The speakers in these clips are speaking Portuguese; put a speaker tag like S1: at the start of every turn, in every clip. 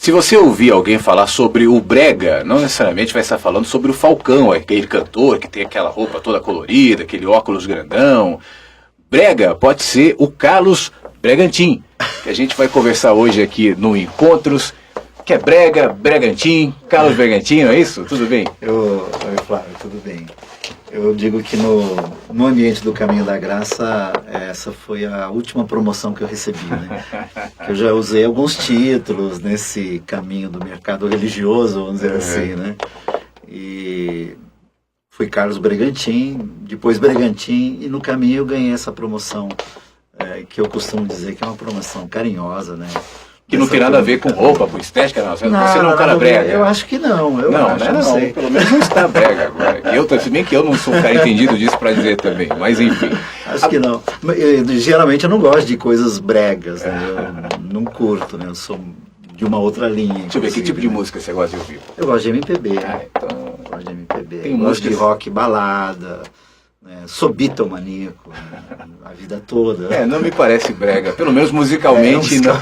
S1: Se você ouvir alguém falar sobre o brega, não necessariamente vai estar falando sobre o Falcão, aquele cantor que tem aquela roupa toda colorida, aquele óculos grandão. Brega pode ser o Carlos Bregantin, que a gente vai conversar hoje aqui no Encontros, que é Brega, Bregantin, Carlos Bregantin, não é isso? Tudo bem?
S2: Oi, Flávio, tudo bem. Eu digo que no ambiente do Caminho da Graça, essa foi a última promoção que eu recebi, né? Eu já usei alguns títulos nesse caminho do mercado religioso, vamos dizer assim, né? E fui Carlos Bregantin, depois Bregantin, e no caminho eu ganhei essa promoção, que eu costumo dizer que é uma promoção carinhosa, né?
S1: Que não tem nada a ver com roupa, com estética, não. Você não é um cara brega.
S2: Eu acho que não.
S1: Não sei. Pelo menos não está brega agora. Se bem que eu não sou um cara entendido disso para dizer também, mas enfim.
S2: Acho que não. Geralmente eu não gosto de coisas bregas, né? Eu não curto, né? Eu sou de uma outra linha.
S1: Deixa eu ver, que tipo de música você gosta de ouvir?
S2: Eu gosto de MPB.
S1: Então...
S2: Eu gosto de MPB.
S1: Tem
S2: eu gosto
S1: músicas...
S2: de rock balada. Sou bitomaníaco, né? A vida toda.
S1: Não me parece brega, pelo menos musicalmente, não.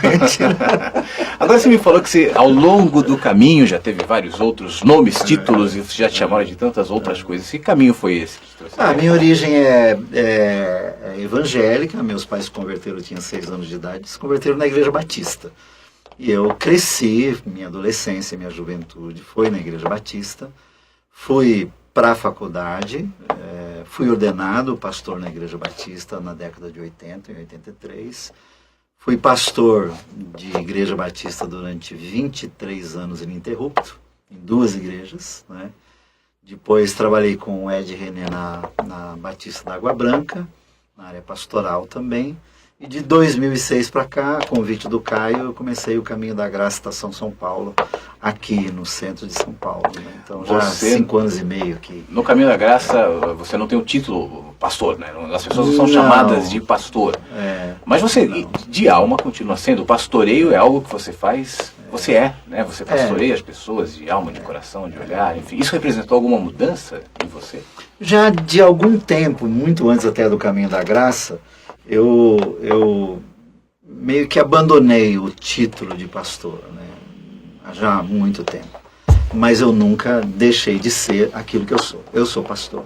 S1: Agora você me falou que você, ao longo do caminho, já teve vários outros nomes, títulos, e já te chamaram de tantas outras coisas. Que caminho foi esse que te trouxe?
S2: A minha origem é evangélica. Meus pais se converteram, eu tinha 6 anos de idade, se converteram na Igreja Batista. E eu cresci, minha adolescência, minha juventude foi na Igreja Batista. Fui para a faculdade, fui ordenado pastor na Igreja Batista na década de 80, em 83. Fui pastor de Igreja Batista durante 23 anos ininterrupto, em 2 igrejas, né? Depois trabalhei com o Ed René na Batista da Água Branca, na área pastoral também. E de 2006 para cá, a convite do Caio, eu comecei o Caminho da Graça, Estação São Paulo, aqui no centro de São Paulo, né? Então já há 5 anos e meio aqui.
S1: No Caminho da Graça, você não tem o título pastor, né? As pessoas não são chamadas de pastor. Mas você, de alma, continua sendo. O pastoreio é algo que você faz, você né? Você pastoreia as pessoas de alma, de coração, de olhar, enfim. Isso representou alguma mudança em você? Já
S2: de algum tempo, muito antes até do Caminho da Graça, eu meio que abandonei o título de pastor, né? Já há muito tempo. Mas eu nunca deixei de ser aquilo que eu sou. Eu sou pastor.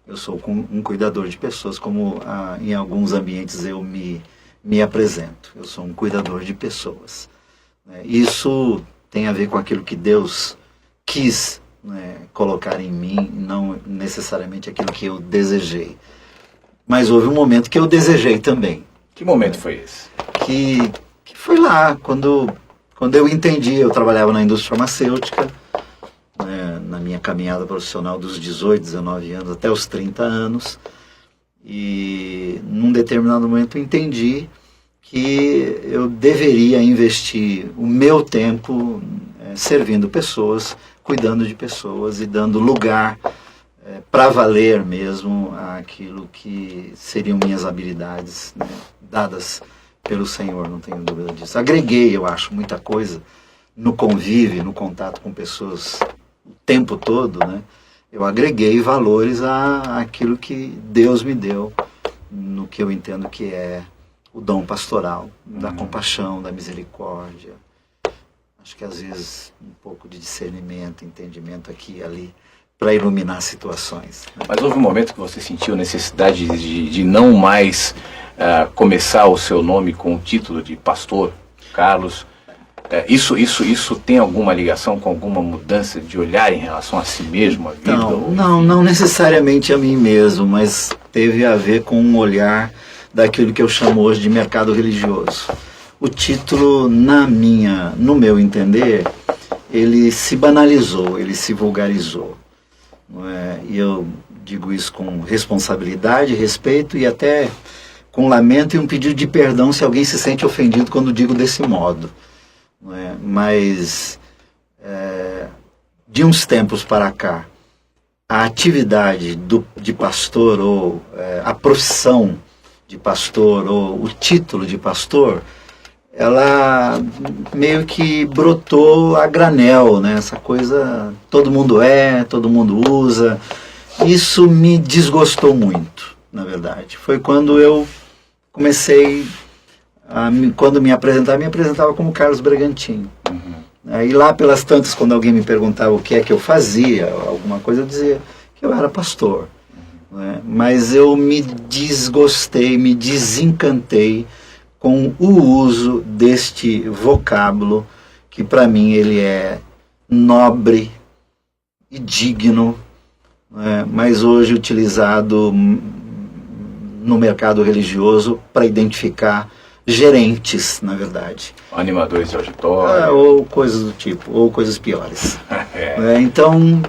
S2: Eu sou um cuidador de pessoas, como em alguns ambientes eu me apresento. Eu sou um cuidador de pessoas. Isso tem a ver com aquilo que Deus quis, né, colocar em mim, não necessariamente aquilo que eu desejei. Mas houve um momento que eu desejei também.
S1: Que momento foi esse?
S2: Que foi lá, quando eu entendi, eu trabalhava na indústria farmacêutica, né, na minha caminhada profissional dos 18, 19 anos até os 30 anos. E num determinado momento eu entendi que eu deveria investir o meu tempo servindo pessoas, cuidando de pessoas e dando lugar para valer mesmo aquilo que seriam minhas habilidades, né, dadas pelo Senhor, não tenho dúvida disso. Agreguei, eu acho, muita coisa no convívio, no contato com pessoas o tempo todo, né? Eu agreguei valores àquilo que Deus me deu, no que eu entendo que é o dom pastoral, da compaixão, da misericórdia. Acho que às vezes um pouco de discernimento, entendimento aqui e ali, para iluminar situações.
S1: Mas houve um momento que você sentiu necessidade de não mais começar o seu nome com o título de pastor, Carlos? Isso tem alguma ligação com alguma mudança de olhar em relação a si mesmo, a vida?
S2: Não necessariamente a mim mesmo, mas teve a ver com um olhar daquilo que eu chamo hoje de mercado religioso. O título, no meu entender, ele se banalizou, ele se vulgarizou. E eu digo isso com responsabilidade, respeito e até com lamento e um pedido de perdão se alguém se sente ofendido quando digo desse modo. Mas de uns tempos para cá, a atividade de pastor ou a profissão de pastor ou o título de pastor, ela meio que brotou a granel, né? Essa coisa, todo mundo usa. Isso me desgostou muito, na verdade. Foi quando eu comecei, quando me apresentava como Carlos Bregantin. E lá pelas tantas, quando alguém me perguntava o que é que eu fazia, alguma coisa, eu dizia que eu era pastor. Né? Mas eu me desgostei, me desencantei com o uso deste vocábulo, que para mim ele é nobre e digno, né? Mas hoje utilizado no mercado religioso para identificar gerentes, na verdade.
S1: Animadores de auditório.
S2: Ou coisas do tipo, ou coisas piores. Então,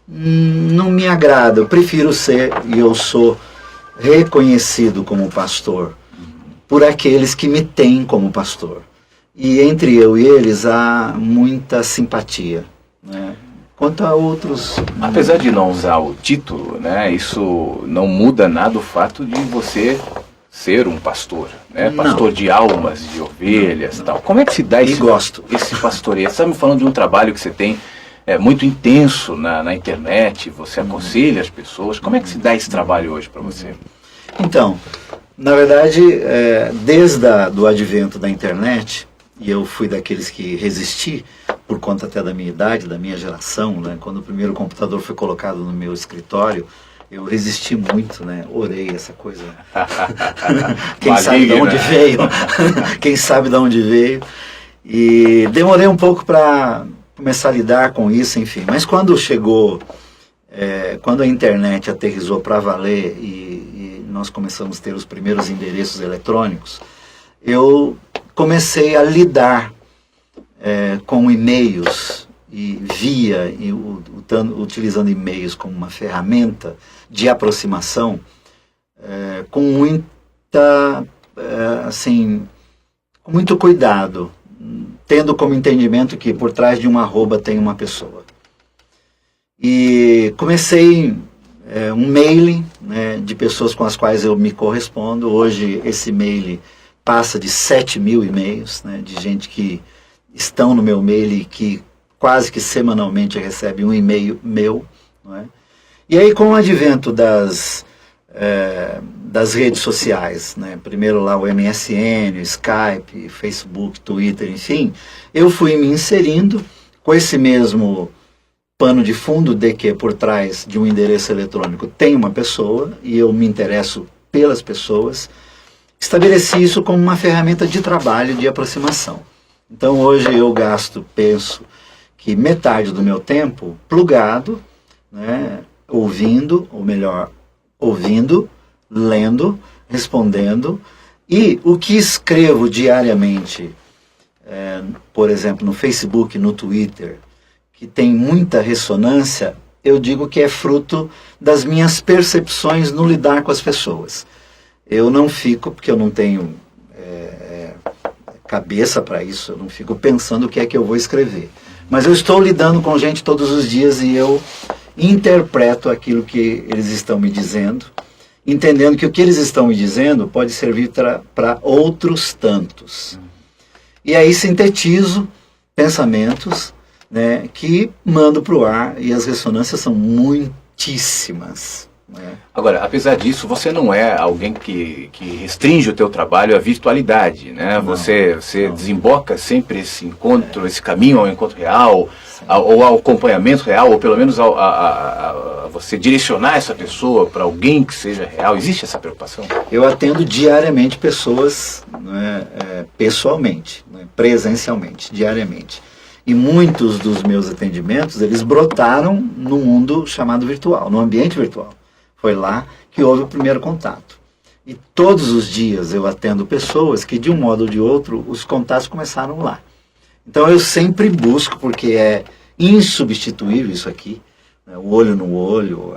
S2: não me agrada. Eu prefiro ser, e eu sou reconhecido como pastor, por aqueles que me têm como pastor. E entre eu e eles há muita simpatia. Né? Quanto a outros...
S1: Apesar de não usar o título, né, isso não muda nada o fato de você ser um pastor, né? Pastor de almas, de ovelhas e tal. Como é que se dá esse pastoreio? Você está me falando de um trabalho que você tem muito intenso na internet, você aconselha as pessoas. Como é que se dá esse trabalho hoje para você?
S2: Então, na verdade, desde o advento da internet, e eu fui daqueles que resisti, por conta até da minha idade, da minha geração, né? Quando o primeiro computador foi colocado no meu escritório, eu resisti muito, né? Orei essa coisa. Quem sabe de onde veio? Quem sabe de onde veio? E demorei um pouco para começar a lidar com isso, enfim. Mas quando chegou, quando a internet aterrissou para valer e nós começamos a ter os primeiros endereços eletrônicos, eu comecei a lidar com e-mails e utilizando e-mails como uma ferramenta de aproximação com muito cuidado, tendo como entendimento que por trás de uma arroba tem uma pessoa. E comecei um mailing, né, de pessoas com as quais eu me correspondo. Hoje esse mailing passa de 7.000 e-mails, né, de gente que estão no meu mail e que quase que semanalmente recebe um e-mail meu. Não é? E aí, com o advento das redes sociais, né, primeiro lá o MSN, o Skype, Facebook, Twitter, enfim, eu fui me inserindo com esse mesmo pano de fundo de que por trás de um endereço eletrônico tem uma pessoa e eu me interesso pelas pessoas. Estabeleci isso como uma ferramenta de trabalho, de aproximação. Então hoje eu penso que metade do meu tempo plugado, né, ouvindo, lendo, respondendo, e o que escrevo diariamente, por exemplo, no Facebook, no Twitter, que tem muita ressonância, eu digo que é fruto das minhas percepções no lidar com as pessoas. Eu não fico, porque eu não tenho cabeça para isso, eu não fico pensando o que é que eu vou escrever. Mas eu estou lidando com gente todos os dias e eu interpreto aquilo que eles estão me dizendo, entendendo que o que eles estão me dizendo pode servir para outros tantos. E aí sintetizo pensamentos, né, que mando para o ar, e as ressonâncias são muitíssimas.
S1: Agora, apesar disso, você não é alguém que restringe o teu trabalho à virtualidade, né? Você desemboca sempre esse encontro, esse caminho ao encontro real, ou ao acompanhamento real, ou pelo menos a você direcionar essa pessoa para alguém que seja real. Existe essa preocupação?
S2: Eu atendo diariamente pessoas, né, pessoalmente, né, presencialmente, diariamente. E muitos dos meus atendimentos, eles brotaram no mundo chamado virtual, no ambiente virtual. Foi lá que houve o primeiro contato. E todos os dias eu atendo pessoas que, de um modo ou de outro, os contatos começaram lá. Então eu sempre busco, porque é insubstituível isso aqui, né, o olho no olho,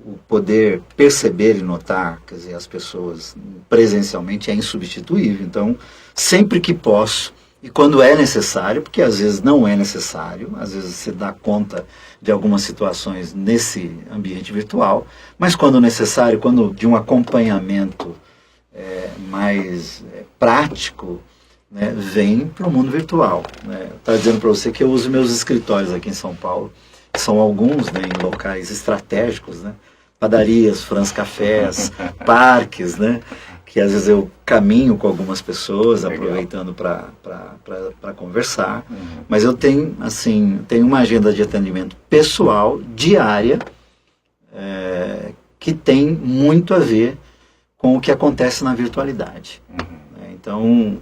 S2: o poder perceber e notar, quer dizer, as pessoas presencialmente é insubstituível. Então, sempre que posso, e quando é necessário, porque às vezes não é necessário, às vezes você dá conta de algumas situações nesse ambiente virtual, mas quando necessário, quando de um acompanhamento mais prático, né, vem para o mundo virtual. Né? Estava dizendo para você que eu uso meus escritórios aqui em São Paulo, que são alguns, né, em locais estratégicos, né? Padarias, Franz Cafés, parques, né? que às vezes eu caminho com algumas pessoas,
S1: Legal.
S2: aproveitando para conversar, mas eu tenho, assim, tenho uma agenda de atendimento pessoal, diária, que tem muito a ver com o que acontece na virtualidade. Então,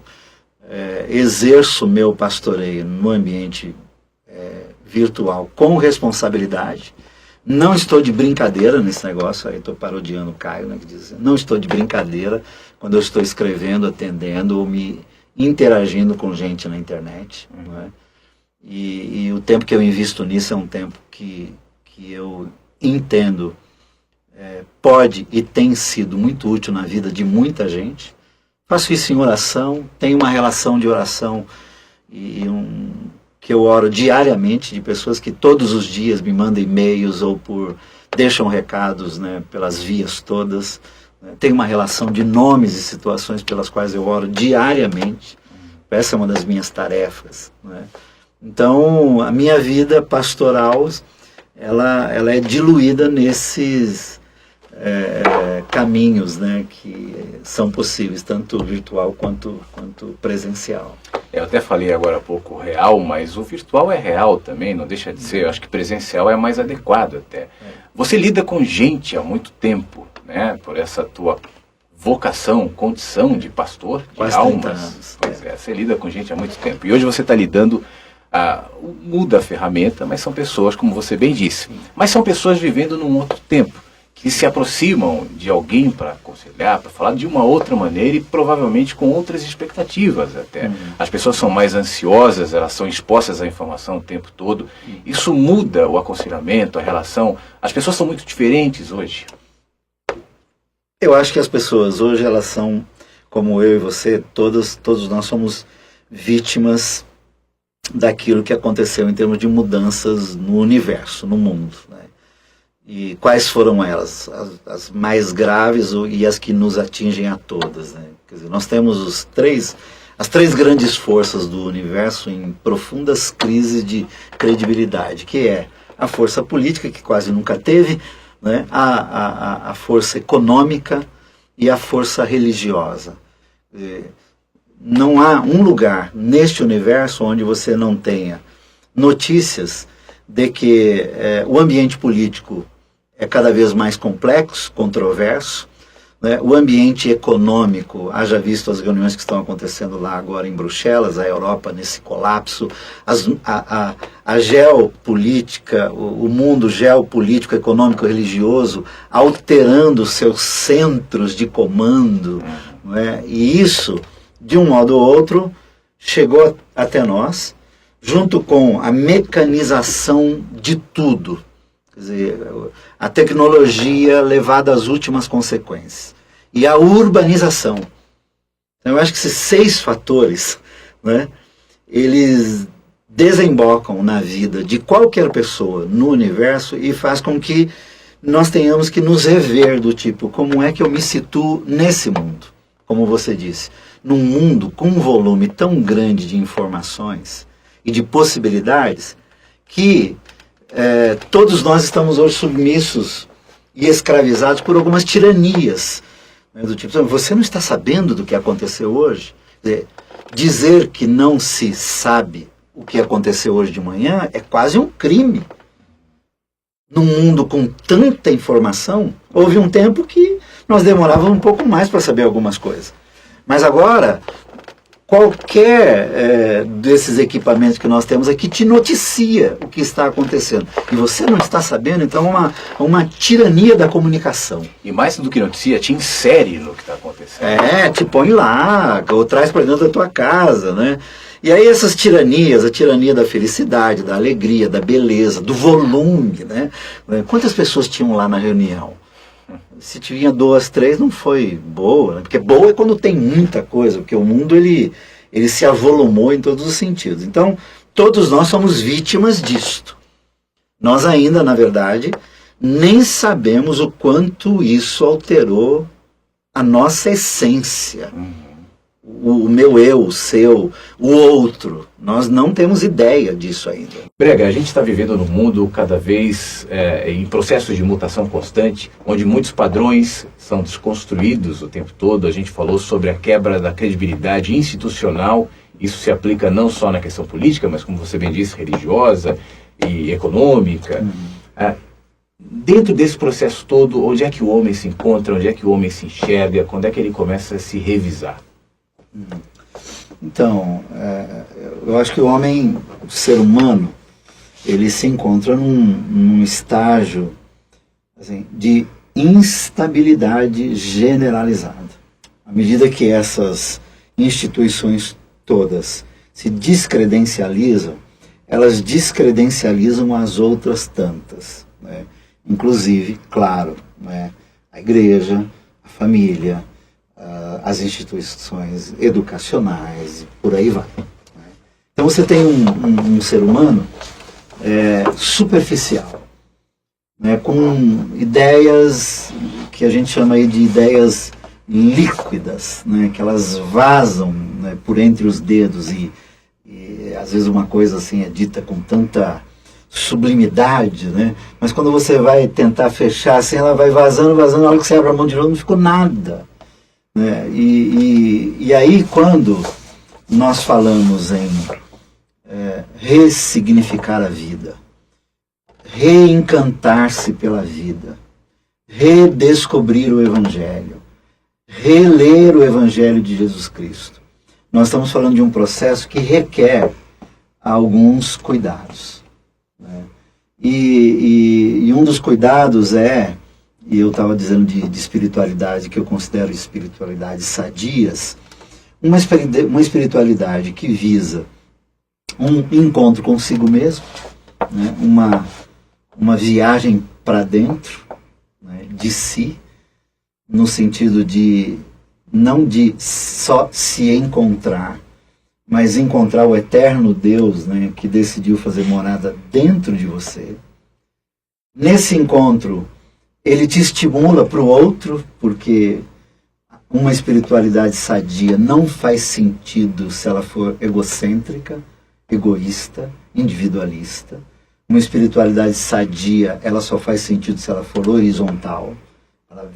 S2: exerço meu pastoreio no ambiente virtual com responsabilidade. Não estou de brincadeira nesse negócio, aí estou parodiando o Caio, né, que diz, não estou de brincadeira quando eu estou escrevendo, atendendo ou me interagindo com gente na internet. Não é? E o tempo que eu invisto nisso é um tempo que eu entendo pode e tem sido muito útil na vida de muita gente. Faço isso em oração, tenho uma relação de oração que eu oro diariamente, de pessoas que todos os dias me mandam e-mails ou deixam recados, né, pelas vias todas. Tenho uma relação de nomes e situações pelas quais eu oro diariamente. Essa é uma das minhas tarefas. Né? Então, a minha vida pastoral, ela é diluída nesses caminhos, né, que são possíveis, tanto virtual quanto presencial.
S1: Eu até falei agora há pouco real, mas o virtual é real também, não deixa de ser. Eu acho que presencial é mais adequado até. Você lida com gente há muito tempo, né, por essa tua vocação, condição de pastor, de
S2: Quase
S1: almas.
S2: 30 anos.
S1: Pois é, você lida com gente há muito tempo. E hoje você está lidando, muda a ferramenta, mas são pessoas, como você bem disse. Mas são pessoas vivendo num outro tempo, que se aproximam de alguém para aconselhar, para falar de uma outra maneira e provavelmente com outras expectativas até. As pessoas são mais ansiosas, elas são expostas à informação o tempo todo. Isso muda o aconselhamento, a relação. As pessoas são muito diferentes hoje.
S2: Eu acho que as pessoas hoje, elas são, como eu e você, todos nós somos vítimas daquilo que aconteceu em termos de mudanças no universo, no mundo, né? E quais foram elas? As mais graves e as que nos atingem a todas, né? Quer dizer, nós temos as três grandes forças do universo em profundas crises de credibilidade, que é a força política, que quase nunca teve, né? A força econômica e a força religiosa. Não há um lugar neste universo onde você não tenha notícias de que o ambiente político é cada vez mais complexo, controverso, né? O ambiente econômico, haja visto as reuniões que estão acontecendo lá agora em Bruxelas, a Europa nesse colapso, a geopolítica, o mundo geopolítico, econômico, religioso, alterando seus centros de comando, não é? E isso, de um modo ou outro, chegou até nós, junto com a mecanização de tudo. Quer dizer, a tecnologia levada às últimas consequências. E a urbanização. Então, eu acho que esses 6 fatores, né, eles desembocam na vida de qualquer pessoa no universo e faz com que nós tenhamos que nos rever do tipo, como é que eu me situo nesse mundo? Como você disse, num mundo com um volume tão grande de informações e de possibilidades que todos nós estamos hoje submissos e escravizados por algumas tiranias, né, do tipo, você não está sabendo do que aconteceu hoje? Dizer que não se sabe o que aconteceu hoje de manhã é quase um crime. Num mundo com tanta informação, houve um tempo que nós demorávamos um pouco mais para saber algumas coisas. Mas agora, qualquer desses equipamentos que nós temos aqui te noticia o que está acontecendo. E você não está sabendo, então é uma tirania da comunicação.
S1: E mais do que noticia, te insere no que está acontecendo.
S2: Te põe lá, ou traz para dentro da tua casa, né? E aí essas tiranias, a tirania da felicidade, da alegria, da beleza, do volume, né? Quantas pessoas tinham lá na reunião? Se tinha 2, 3, não foi boa, né? Porque boa é quando tem muita coisa, porque o mundo ele se avolumou em todos os sentidos. Então, todos nós somos vítimas disto. Nós ainda, na verdade, nem sabemos o quanto isso alterou a nossa essência. o meu eu, o seu, o outro. Nós não temos ideia disso ainda.
S1: Brega, a gente está vivendo num mundo cada vez em processo de mutação constante, onde muitos padrões são desconstruídos o tempo todo. A gente falou sobre a quebra da credibilidade institucional. Isso se aplica não só na questão política, mas, como você bem disse, religiosa e econômica. Dentro desse processo todo, onde é que o homem se encontra, onde é que o homem se enxerga, quando é que ele começa a se revisar?
S2: Então, eu acho que o homem, o ser humano, ele se encontra num estágio assim, de instabilidade generalizada. À medida que essas instituições todas se descredencializam, elas descredencializam as outras tantas, né? Inclusive, claro, né, a igreja, a família, as instituições educacionais, por aí vai. Né? Então você tem um ser humano superficial, né, com ideias que a gente chama aí de ideias líquidas, né, que elas vazam, né, por entre os dedos e às vezes uma coisa assim é dita com tanta sublimidade, né? Mas quando você vai tentar fechar, assim, ela vai vazando, na hora que você abre a mão de novo não ficou nada, né? E aí quando nós falamos em ressignificar a vida, reencantar-se pela vida, redescobrir o Evangelho, reler o Evangelho de Jesus Cristo, nós estamos falando de um processo que requer alguns cuidados. Né? E um dos cuidados e eu estava dizendo de espiritualidade, que eu considero espiritualidades sadias, uma espiritualidade que visa um encontro consigo mesmo, né? uma viagem para dentro, né? De si, no sentido de não de só se encontrar, mas encontrar o eterno Deus, né, que decidiu fazer morada dentro de você. Nesse encontro, ele te estimula para o outro, porque uma espiritualidade sadia não faz sentido se ela for egocêntrica, egoísta, individualista. Uma espiritualidade sadia, ela só faz sentido se ela for horizontal. Ela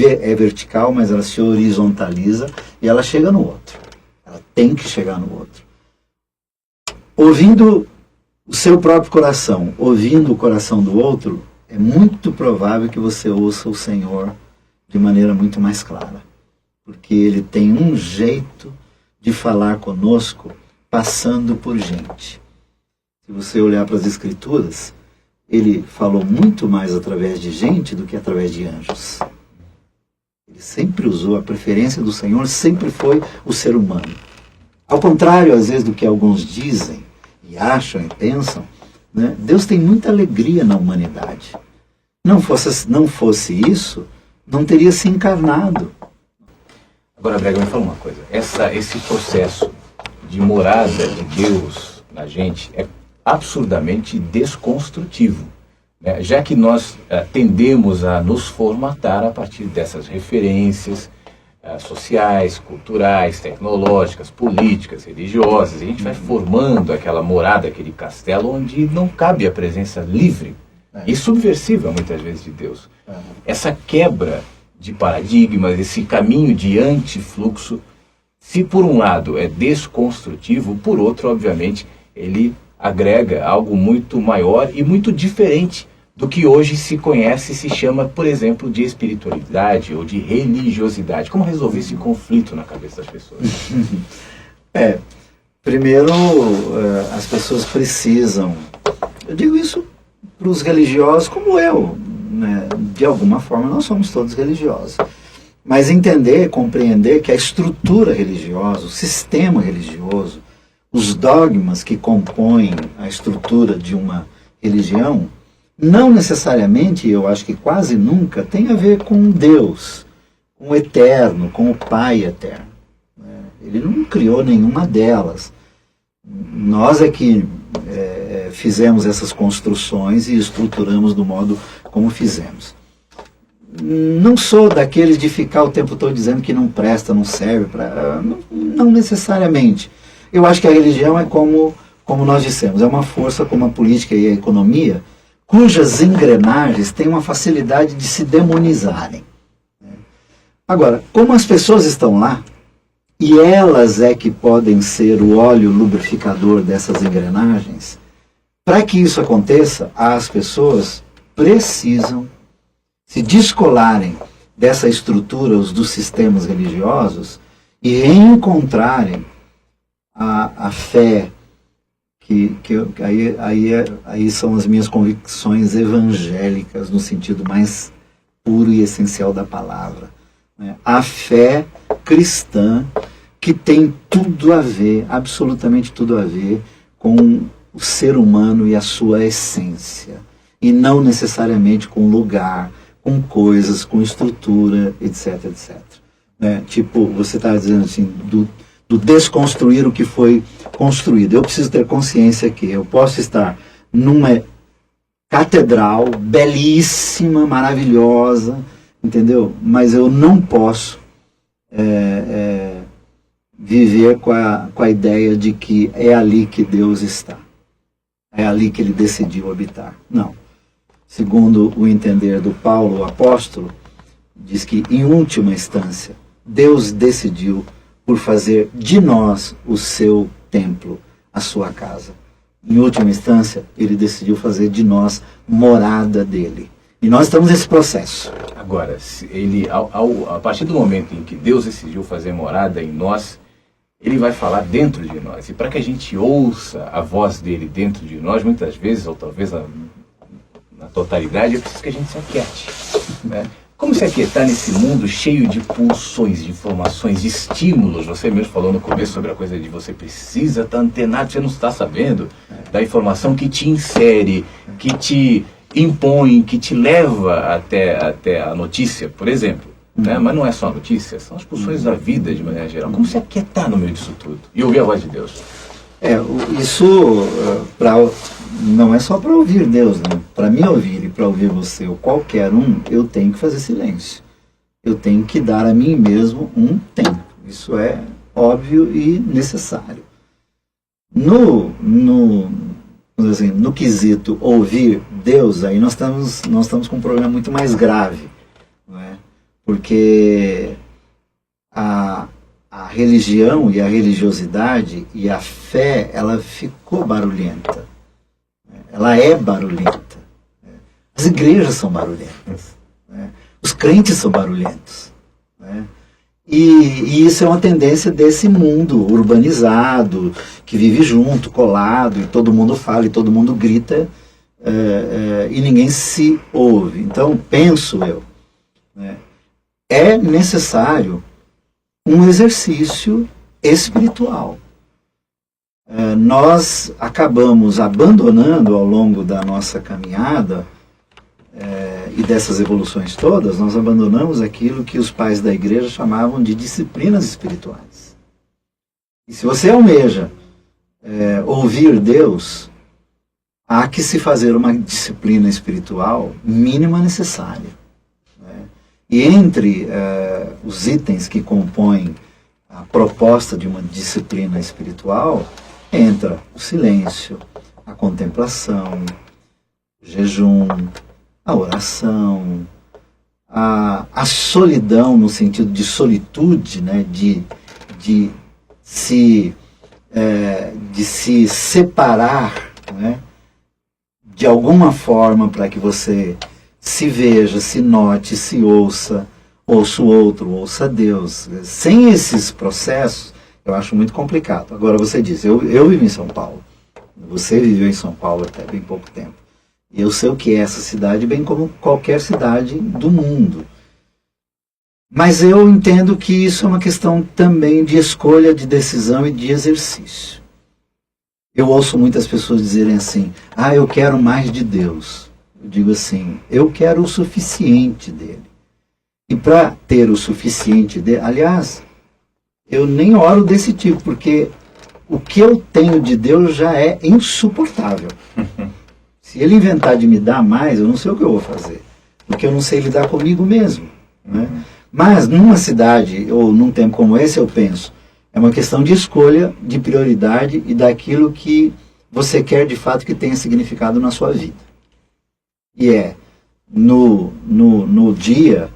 S2: é vertical, mas ela se horizontaliza e ela chega no outro. Ela tem que chegar no outro. Ouvindo o seu próprio coração, ouvindo o coração do outro, é muito provável que você ouça o Senhor de maneira muito mais clara. Porque Ele tem um jeito de falar conosco passando por gente. Se você olhar para as Escrituras, Ele falou muito mais através de gente do que através de anjos. Ele sempre usou, a preferência do Senhor sempre foi o ser humano. Ao contrário, às vezes, do que alguns dizem, e acham e pensam, né, Deus tem muita alegria na humanidade. Não fosse isso, não teria se encarnado.
S1: Agora, Brega, me fala uma coisa. Esse processo de morada de Deus na gente é absurdamente desconstrutivo, né? Já que nós tendemos a nos formatar a partir dessas referências sociais, culturais, tecnológicas, políticas, religiosas. A gente vai formando aquela morada, aquele castelo onde não cabe a presença livre e subversiva, muitas vezes, de Deus. Essa quebra de paradigmas, esse caminho de antifluxo, se por um lado é desconstrutivo, por outro, obviamente, ele agrega algo muito maior e muito diferente do que hoje se conhece e se chama, por exemplo, de espiritualidade ou de religiosidade. Como resolver esse conflito na cabeça das pessoas?
S2: Primeiro, as pessoas precisam, eu digo isso para os religiosos como eu, né? De alguma forma nós somos todos religiosos, mas entender, compreender que a estrutura religiosa, o sistema religioso, os dogmas que compõem a estrutura de uma religião, não necessariamente, eu acho que quase nunca, tem a ver com Deus, com o eterno, com o Pai eterno. Ele não criou nenhuma delas. Nós é que fizemos essas construções e estruturamos do modo como fizemos. não sou daqueles de ficar o tempo todo dizendo que não presta, não serve, não necessariamente. Eu acho que a religião é como nós dissemos, é uma força como a política e a economia, cujas engrenagens têm uma facilidade de se demonizarem. Agora, como as pessoas estão lá, e elas é que podem ser o óleo lubrificador dessas engrenagens, para que isso aconteça, as pessoas precisam se descolarem dessa estrutura dos sistemas religiosos e reencontrarem a fé, aí são as minhas convicções evangélicas, no sentido mais puro e essencial da palavra. Né? A fé cristã, que tem tudo a ver, absolutamente tudo a ver, com o ser humano e a sua essência. E não necessariamente com lugar, com coisas, com estrutura, etc, etc. Né? Tipo, você está dizendo assim, do desconstruir o que foi construído. Eu preciso ter consciência que eu posso estar numa catedral belíssima, maravilhosa, entendeu? Mas eu não posso viver com a ideia de que é ali que Deus está. É ali que ele decidiu habitar. Não. Segundo o entender do Paulo, o apóstolo, diz que, em última instância, Deus decidiu por fazer de nós o seu templo, a sua casa. Em última instância, ele decidiu fazer de nós morada dele. E nós estamos nesse processo.
S1: Agora, a partir do momento em que Deus decidiu fazer morada em nós, ele vai falar dentro de nós. E para que a gente ouça a voz dele dentro de nós, muitas vezes, ou talvez na totalidade, é preciso que a gente se aquiete. Né? Como se aquietar nesse mundo cheio de pulsões, de informações, de estímulos? Você mesmo falou no começo sobre a coisa de você precisa estar antenado, você não está sabendo da informação que te insere, que te impõe, que te leva até a notícia, por exemplo. Né? Mas não é só a notícia, são as pulsões da vida de maneira geral. Como se aquietar no meio disso tudo e ouvir a voz de Deus?
S2: Isso não é só para ouvir Deus, né? Para me ouvir e para ouvir você ou qualquer um, eu tenho que fazer silêncio. Eu tenho que dar a mim mesmo um tempo. Isso é óbvio e necessário. No quesito ouvir Deus, aí nós estamos com um problema muito mais grave, não é? Porque a religião e a religiosidade e a fé, ela ficou barulhenta. Ela é barulhenta. As igrejas são barulhentas. Os crentes são barulhentos. E isso é uma tendência desse mundo urbanizado, que vive junto, colado, e todo mundo fala, e todo mundo grita, e ninguém se ouve. Então, penso eu, é necessário um exercício espiritual. Nós acabamos abandonando ao longo da nossa caminhada e dessas evoluções todas, nós abandonamos aquilo que os pais da igreja chamavam de disciplinas espirituais. E se você almeja ouvir Deus, há que se fazer uma disciplina espiritual mínima necessária. E entre os itens que compõem a proposta de uma disciplina espiritual, entra o silêncio, a contemplação, o jejum, a oração, a solidão no sentido de solitude, né? de se separar, né? De alguma forma para que você se veja, se note, se ouça o outro, ouça Deus. Sem esses processos, eu acho muito complicado. Agora você diz, eu vivo em São Paulo, você viveu em São Paulo até bem pouco tempo. E eu sei o que é essa cidade, bem como qualquer cidade do mundo. Mas eu entendo que isso é uma questão também de escolha, de decisão e de exercício. Eu ouço muitas pessoas dizerem assim, eu quero mais de Deus. Eu digo assim, eu quero o suficiente dele. E para ter o suficiente dele, aliás, eu nem oro desse tipo, porque o que eu tenho de Deus já é insuportável. Se ele inventar de me dar mais, eu não sei o que eu vou fazer. porque eu não sei lidar comigo mesmo, né? Mas numa cidade, ou num tempo como esse, eu penso, é uma questão de escolha, de prioridade e daquilo que você quer de fato que tenha significado na sua vida. E no dia,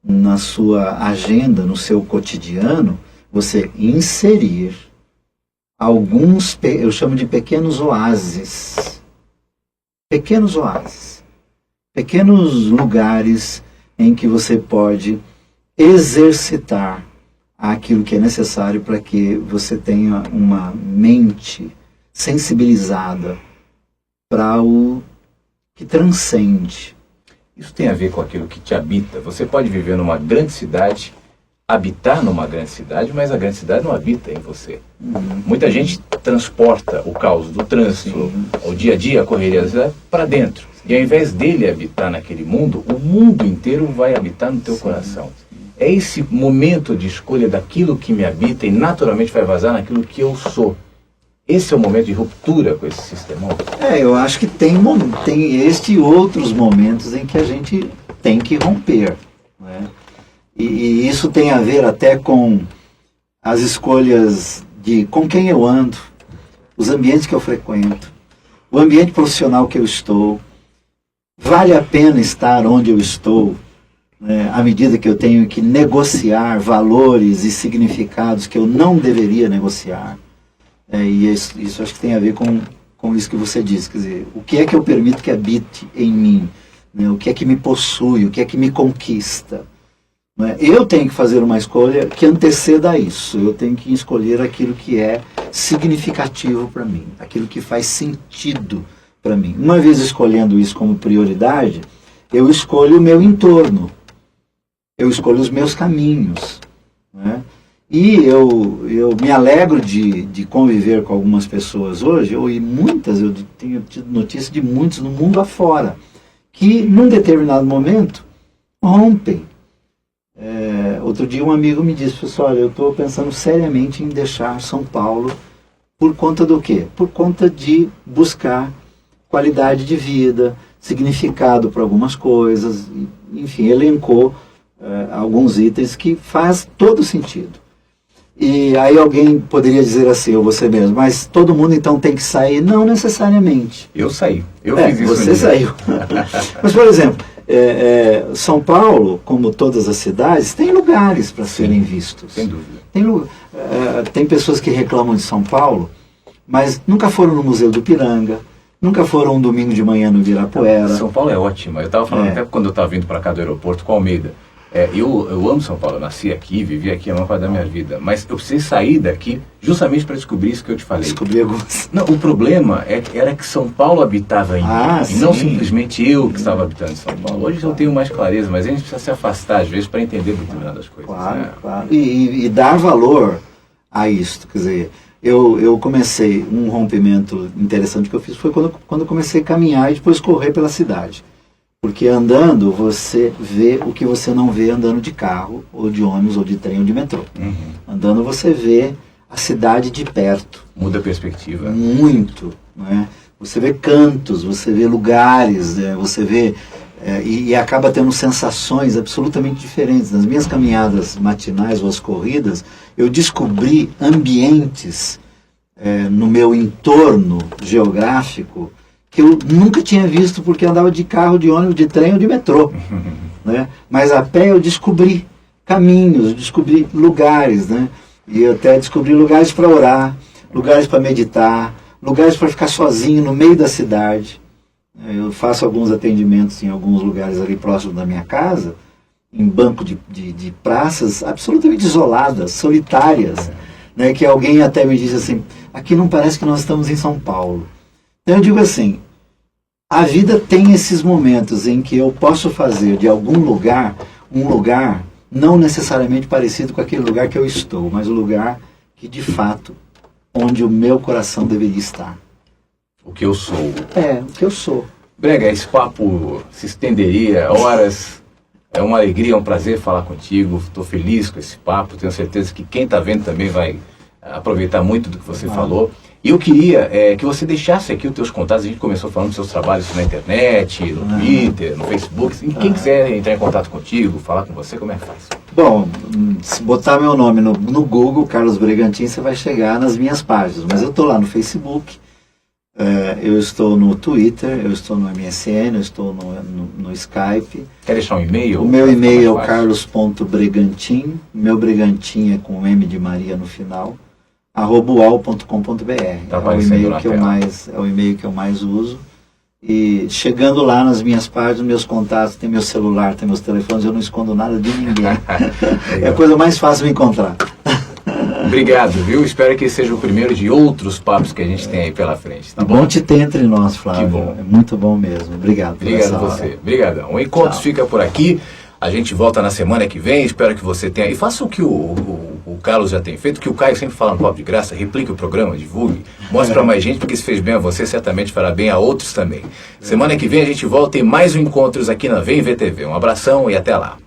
S2: na sua agenda, no seu cotidiano, você inserir alguns, eu chamo de pequenos oásis. Pequenos oásis. Pequenos lugares em que você pode exercitar aquilo que é necessário para que você tenha uma mente sensibilizada para o que transcende.
S1: Isso tem a ver com aquilo que te habita. Você pode viver numa grande cidade, habitar numa grande cidade, mas a grande cidade não habita em você. Muita gente transporta o caos do trânsito, o dia a dia, a correria da cidade, para dentro. E ao invés dele habitar naquele mundo, o mundo inteiro vai habitar no teu coração. É esse momento de escolha daquilo que me habita e naturalmente vai vazar naquilo que eu sou. Esse é o momento de ruptura com esse sistema?
S2: Eu acho que tem este e outros momentos em que a gente tem que romper, né? E isso tem a ver até com as escolhas de com quem eu ando, os ambientes que eu frequento, o ambiente profissional que eu estou. Vale a pena estar onde eu estou, né, à medida que eu tenho que negociar valores e significados que eu não deveria negociar. E isso acho que tem a ver com isso que você disse, quer dizer, o que é que eu permito que habite em mim, né, o que é que me possui, o que é que me conquista. Né? Eu tenho que fazer uma escolha que anteceda isso, eu tenho que escolher aquilo que é significativo para mim, aquilo que faz sentido para mim. Uma vez escolhendo isso como prioridade, eu escolho o meu entorno, eu escolho os meus caminhos, né? E eu me alegro de conviver com algumas pessoas hoje, eu tenho tido notícia de muitos no mundo afora, que num determinado momento rompem. Outro dia um amigo me disse, pessoal, eu estou pensando seriamente em deixar São Paulo por conta do quê? Por conta de buscar qualidade de vida, significado para algumas coisas, enfim, elencou alguns itens que faz todo sentido. E aí alguém poderia dizer assim, ou você mesmo, mas todo mundo então tem que sair? Não necessariamente.
S1: Eu saí, eu fiz isso.
S2: Você saiu. Mas, por exemplo, São Paulo, como todas as cidades, tem lugares para serem vistos.
S1: Sem dúvida.
S2: Tem pessoas que reclamam de São Paulo, mas nunca foram no Museu do Ipiranga, nunca foram um domingo de manhã no Ibirapuera.
S1: São Paulo é ótimo. Eu estava falando até quando eu estava vindo para cá do aeroporto com o Almeida. Eu amo São Paulo, eu nasci aqui, vivi aqui a maior parte da minha vida, mas eu precisei sair daqui justamente para descobrir isso que eu te falei.
S2: Descobrir algumas.
S1: Não, o problema era que São Paulo habitava em mim, e não simplesmente eu que estava habitando em São Paulo. Hoje eu tenho mais clareza, mas a gente precisa se afastar às vezes para entender determinadas coisas.
S2: Claro, né? Claro. E dar valor a isso, quer dizer, eu comecei, um rompimento interessante que eu fiz foi quando eu comecei a caminhar e depois correr pela cidade. Porque andando, você vê o que você não vê andando de carro, ou de ônibus, ou de trem, ou de metrô. Andando, você vê a cidade de perto.
S1: Muda a perspectiva.
S2: Muito. Né? Você vê cantos, você vê lugares, você vê... e acaba tendo sensações absolutamente diferentes. Nas minhas caminhadas matinais ou as corridas, eu descobri ambientes no meu entorno geográfico que eu nunca tinha visto porque andava de carro, de ônibus, de trem ou de metrô. Né? Mas a pé eu descobri caminhos, descobri lugares, né? E eu até descobri lugares para orar, lugares para meditar, lugares para ficar sozinho no meio da cidade. Eu faço alguns atendimentos em alguns lugares ali próximo da minha casa, em banco de praças absolutamente isoladas, solitárias, né? Que alguém até me disse assim, aqui não parece que nós estamos em São Paulo. Então eu digo assim, a vida tem esses momentos em que eu posso fazer de algum lugar, um lugar não necessariamente parecido com aquele lugar que eu estou, mas o lugar que de fato, onde o meu coração deveria estar.
S1: O que eu sou.
S2: O que eu sou.
S1: Brega, esse papo se estenderia horas. É uma alegria, é um prazer falar contigo. Estou feliz com esse papo. Tenho certeza que quem está vendo também vai aproveitar muito do que você falou. E eu queria que você deixasse aqui os teus contatos. A gente começou falando dos seus trabalhos na internet, no Twitter, no Facebook. Quem quiser entrar em contato contigo, falar com você, como é que faz?
S2: Bom, se botar meu nome no Google, Carlos Bregantin, você vai chegar nas minhas páginas. Mas eu estou lá no Facebook, eu estou no Twitter, eu estou no MSN, eu estou no Skype.
S1: Quer deixar um e-mail?
S2: O meu e-mail é o carlos.bregantin. Meu Bregantin é com M de Maria no final. @ual.com.br.
S1: Tá,
S2: é o e-mail que eu mais uso. E chegando lá nas minhas páginas, meus contatos, tem meu celular, tem meus telefones, eu não escondo nada de ninguém. É a coisa mais fácil de encontrar.
S1: Obrigado, viu? Espero que seja o primeiro de outros papos que a gente tem aí pela frente. Tá bom?
S2: Bom te ter entre nós, Flávio.
S1: Que bom.
S2: É muito bom mesmo. Obrigado.
S1: Obrigado a você. Obrigadão. O Encontros fica por aqui. A gente volta na semana que vem. Espero que você tenha. E faça o que o Carlos já tem feito, que o Caio sempre fala no Papo de Graça. Replique o programa, divulgue. Mostre para mais gente, porque se fez bem a você, certamente fará bem a outros também. Semana que vem a gente volta em mais um Encontros aqui na Vem VTV. Um abração e até lá.